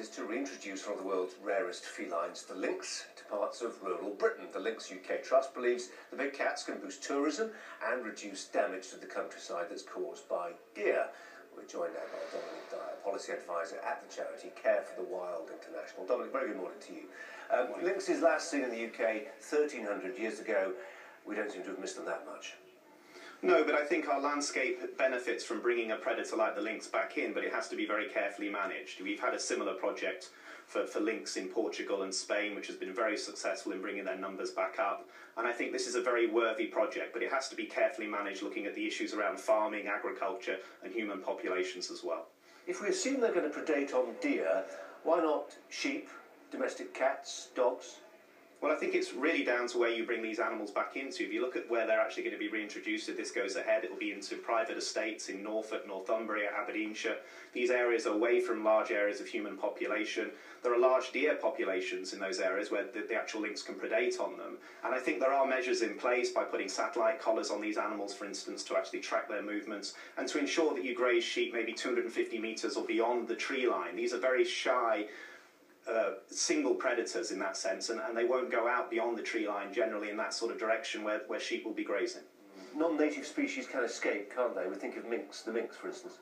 is to reintroduce one of the world's rarest felines, the lynx, to parts of rural Britain. The Lynx UK Trust believes the big cats can boost tourism and reduce damage to the countryside that's caused by deer. We're joined now by Dominic Dyer, Policy Advisor at the charity Care for the Wild International. Dominic, very good morning to you. Lynx is last seen in the UK 1,300 years ago. We don't seem to have missed them that much. No, but I think our landscape benefits from bringing a predator like the lynx back in, but it has to be very carefully managed. We've had a similar project for lynx in Portugal and Spain, which has been very successful in bringing their numbers back up. And I think this is a very worthy project, but it has to be carefully managed, looking at the issues around farming, agriculture and human populations as well. If we assume they're going to predate on deer, why not sheep, domestic cats, dogs? Well, I think it's really down to where you bring these animals back into. If you look at where they're actually going to be reintroduced, if this goes ahead, it will be into private estates in Norfolk, Northumbria, Aberdeenshire. These areas are away from large areas of human population. There are large deer populations in those areas where the actual lynx can predate on them. And I think there are measures in place by putting satellite collars on these animals, for instance, to actually track their movements and to ensure that you graze sheep maybe 250 metres or beyond the tree line. These are very shy single predators in that sense, and they won't go out beyond the tree line generally in that sort of direction where sheep will be grazing. Non-native species can escape, can't they? We think of the minx, for instance.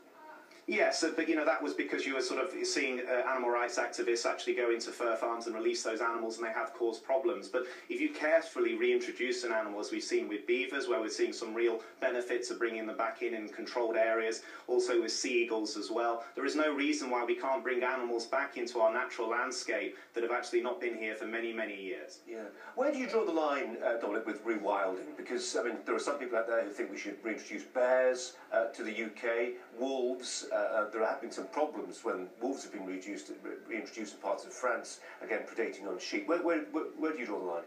Yes, but you know, that was because you were sort of seeing animal rights activists actually go into fur farms and release those animals, and they have caused problems. But if you carefully reintroduce an animal, as we've seen with beavers, where we're seeing some real benefits of bringing them back in controlled areas, also with sea eagles as well, there is no reason why we can't bring animals back into our natural landscape that have actually not been here for many, many years. Yeah. Where do you draw the line, Dominic, with rewilding? Because, I mean, there are some people out there who think we should reintroduce bears to the UK, wolves. There have been some problems when wolves have been reintroduced in parts of France, again predating on sheep. Where do you draw the line?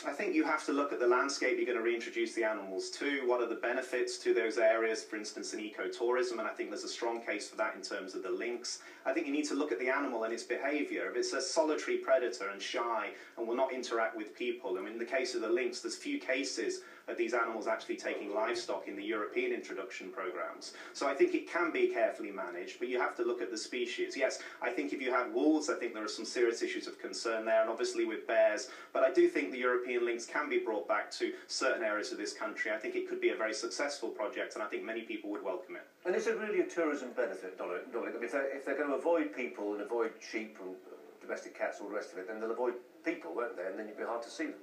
I think you have to look at the landscape you're going to reintroduce the animals to. What are the benefits to those areas, for instance, in ecotourism? And I think there's a strong case for that in terms of the lynx. I think you need to look at the animal and its behaviour. If it's a solitary predator and shy and will not interact with people, I mean, in the case of the lynx, there's few cases of these animals actually taking livestock in the European introduction programmes. So I think it can be carefully managed, but you have to look at the species. Yes, I think if you had wolves, I think there are some serious issues of concern there, and obviously with bears, but I do think the European lynx can be brought back to certain areas of this country. I think it could be a very successful project, and I think many people would welcome it. And is it really a tourism benefit, Dominic? I mean, if they're going to avoid people and avoid sheep and domestic cats and all the rest of it, then they'll avoid people, won't they? And then you'd be hard to see them.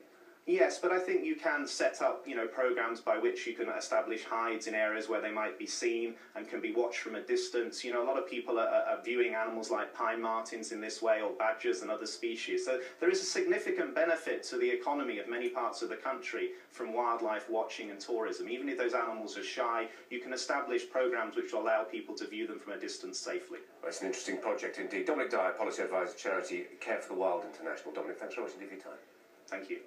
Yes, but I think you can set up, you know, programmes by which you can establish hides in areas where they might be seen and can be watched from a distance. You know, a lot of people are viewing animals like pine martens in this way, or badgers and other species. So there is a significant benefit to the economy of many parts of the country from wildlife watching and tourism. Even if those animals are shy, you can establish programmes which will allow people to view them from a distance safely. Well, it's an interesting project indeed. Dominic Dyer, Policy Advisor, charity Care for the Wild International. Dominic, thanks very much indeed for your time. Thank you.